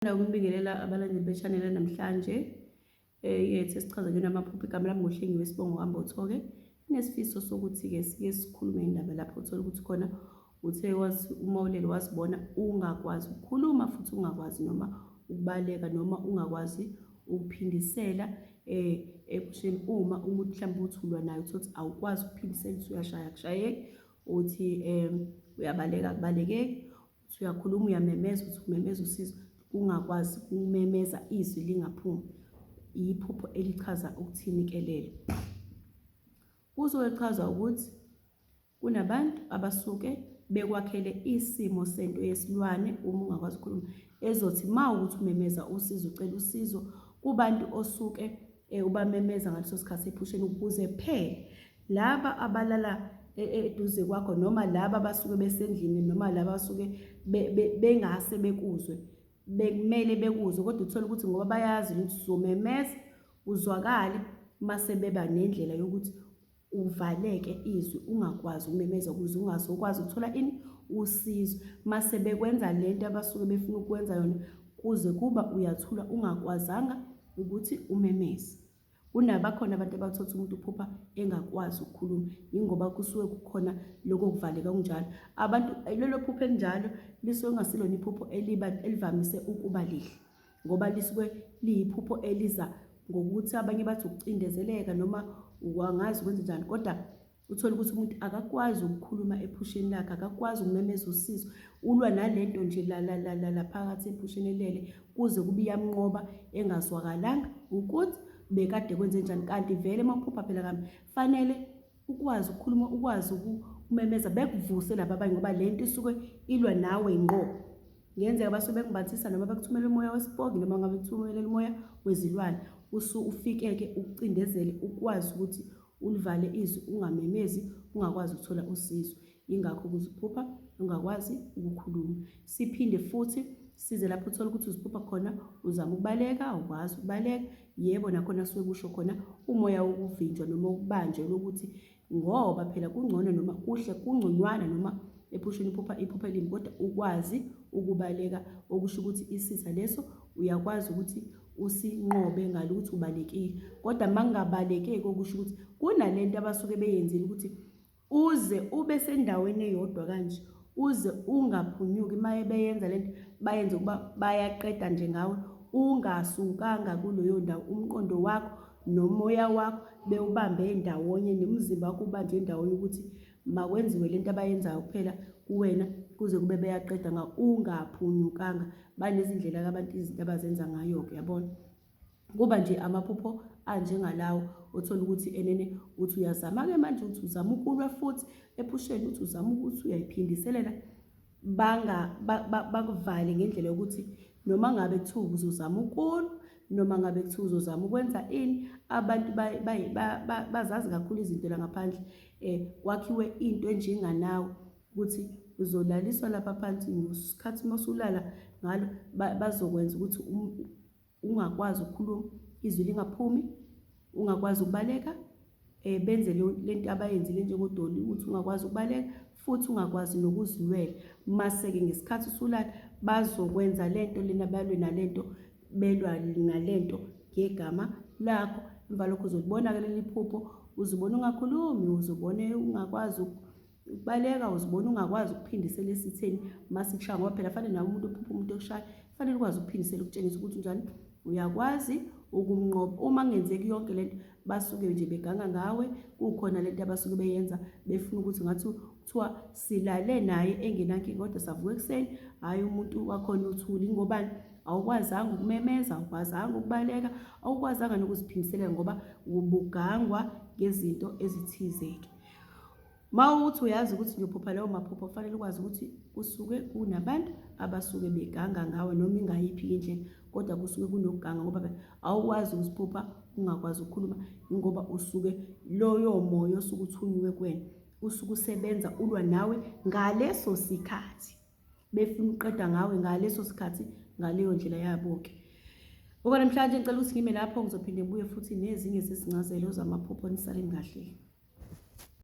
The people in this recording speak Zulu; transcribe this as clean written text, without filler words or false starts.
Ukubingelela abalandeli be-channel namhlanje yethu esichaza kuyona amaphupho. Igama lami ngoHlengiwe Sibongo Wambotho-ke. Inesifiso sokuthi-ke sike sikhulume indaba lapho uthola ukuthi khona uthe umawuleli wazibona ungakwazi ukukhuluma futhi ungakwazi noma ukubaleka noma ungakwazi ukuphindisela ebusheni. Uma umuntu mhlawumbe uthi ulwa nayo uthi awukwazi ukuphindisela, uthi uyashaya kushayeki, uthi uyabaleka kubalekeki, uthi uyakhuluma uyamemeza, uthi umemeza usizo ungakwazi ukumemeza izwi lingaphumi. Iphupho elichaza ukuthini-ke lelo? Kuzochaza ukuthi kunabantu abasuke bekwakhele isimo sento yesilwane uma ungakwazi ukukhuluma, ezothi ukuthi umemeza usizo, ucela usizo kubantu osuke ubamemeza ngaleso sikhathi ephusheni, ukuze phela laba abalala eduze kwakho noma laba abasuke besendlini noma laba abasuke bengase bekuzwe bekumele bekuzwe, kodwa uthola ukuthi ngoba bayazi ukuthi uzomemeza uzwakale, mase beba nendlela yokuthi uvaleke izwi ungakwazi ukumemeza ukuze ungazokwazi ukuthola usizo. Mase bekwenza lento abasuke befuna ukwenza yona kuze kuba uyathula ungakwazanga ukuthi umemeze. Kunabakhona abantu abathotha umuntu uphupha engakwazi ukukhuluma, ingoba kusuke kukhona lokho kuvaleka kunjalo. Abantu lelo phupho elinjalo lisuke ngasilona iphupho elivamise ukuba lihle, ngoba lisuke liyiphupho eliza ngokuthi abanye bathi ukucindezeleka noma uwangazi ukwenza njani, kodwa uthola ukuthi umuntu akakwazi ukukhuluma ephusheni lakhe, akakwazi ukumemeza usizo, ulwa nalento nje la phakathi ephusheni elele kuze kube iyamnqoba engazwakalanga ukuthi bekade kwenze njani. Kanti vele maphupha phela kami fanele ukwazi ukukhuluma, ukwazi ukumemeza, bekuvuse laba abanye ngoba lento isuke ilwa nawe ngqo. Ngenzeka basuke bekumbathisa noma bekuthumela umoya wesipoki noma ngabe kuthumela umoya wezilwane, ufike-ke ukucindezele, ukwazi ukuthi ulivale izwi ungamemezi, ungakwazi ukuthola usizo. Ingakho kuziphupha ungakwazi ukukhuluma. Siphinde futhi size lapho uthola ukuthi uziphupha khona uzama ukubaleka, awukwazi ukubaleka. Yebo, nakhona suke kusho khona umoya wokuvinjwa noma ukubanjwa lokuthi ngoba phela kungcono noma kuhle kungconywana noma ephusheni iphupha elimbi, kodwa ukwazi ukubaleka, okusho ukuthi isitha leso uyakwazi ukuthi usinqobe ngalo ukuthi ubalekile. Kodwa mangabalekeki okusho ukuthi kunalento abasuke beyenzile ukuthi uze ube sendaweni eyodwa kanje, uze ungaphunyuki. Maye beyenza lento bayenza ukuba bayaqeda nje ngawe, ungasukanga kuleyo ndawo, umqondo wakho nomoya wakho bewubambe ndawonye, nomzimba wakho ubanje ndawonye ukuthi makwenziwe lento abayenzayo kuphela kuwena kuze kube beyaqeda ngawe, ungaphunyukanga. Banezindlela abantu izinto abazenza ngayo-ke, yabona. Kuba nje amaphupho anjengalawo, uthola ukuthi enene uthi uyazama-ke manje uthi uzama ukulwa futhi ephusheni, uthi uzama ukuthi uyayiphindiselela, bakuvale ngendlela yokuthi noma ngabe kuthiwa uzozama ukulwa noma ngabe kuthiwa uzozama ukwenza ini. Abantu bazazi kakhulu izinto la ngaphandle, kwakhiwe into enjenganawe ukuthi uzolaliswa lapha phansi, ngesikhathi mosulala ngalo bazokwenza ukuthi ungakwazi ukukhuluma, izwi lingaphumi, ungakwazi ukubaleka, benze lento abayenzile njengodoli ukuthi ungakwazi ukubaleka futhi ungakwazi nokuzilwela. Mase-ke ngesikhathi usulala bazokwenza lento lena, balwe nalento, belwa nalento ngegama lakho. Emva lokho uzolibona-ke leli phupho, uzibona ungakhulumi, uzibone ungakwazi ukubaleka, uzibona ungakwazi ukuphindisela esitheni mase kushaya, ngoba phela fanele nawe umuntu ophupha umuntu okushaya fanele ukwazi ukuphindisela, ukutshengisa ukuthi njani uyakwazi ukumnqoba. Uma ngenzeki yonke lento basuke nje beganga ngawe, kukhona lento abasuke beyenza befuna ukuthi ngathi kuthiwa silale naye engenankinga, kodwa savuka ekuseni hhayi umuntu wakhona uthuli. Ngobani? Awukwazanga ukumemeza, awukwazanga ukubaleka, awukwazanga nokuziphindiselela ngoba ubugangwa ngezinto ezithize-ke. Ma uthi uyazi ukuthi ngiyophupha lawo maphupho, fanele ukwazi ukuthi kusuke kunabantu abasuke beganga ngawe noma ingayiphi indlela, kodwa kusuke kunokuganga ngoba phela awukwazi ukuziphupha ungakwazi ukukhuluma, ingoba usuke loyo moya osuke uthunyiwe kuwena usuke usebenza ulwa nawe ngaleso sikhathi, befuna ukuqeda ngawe ngaleso sikhathi, ngaleyo ndlela yabo-ke. Ngoba namhlanje ngicela ukuthi ngime lapho, ngizophinde ngibuye futhi nezinye zezincazelo zamaphupho. Nisaleni kahle.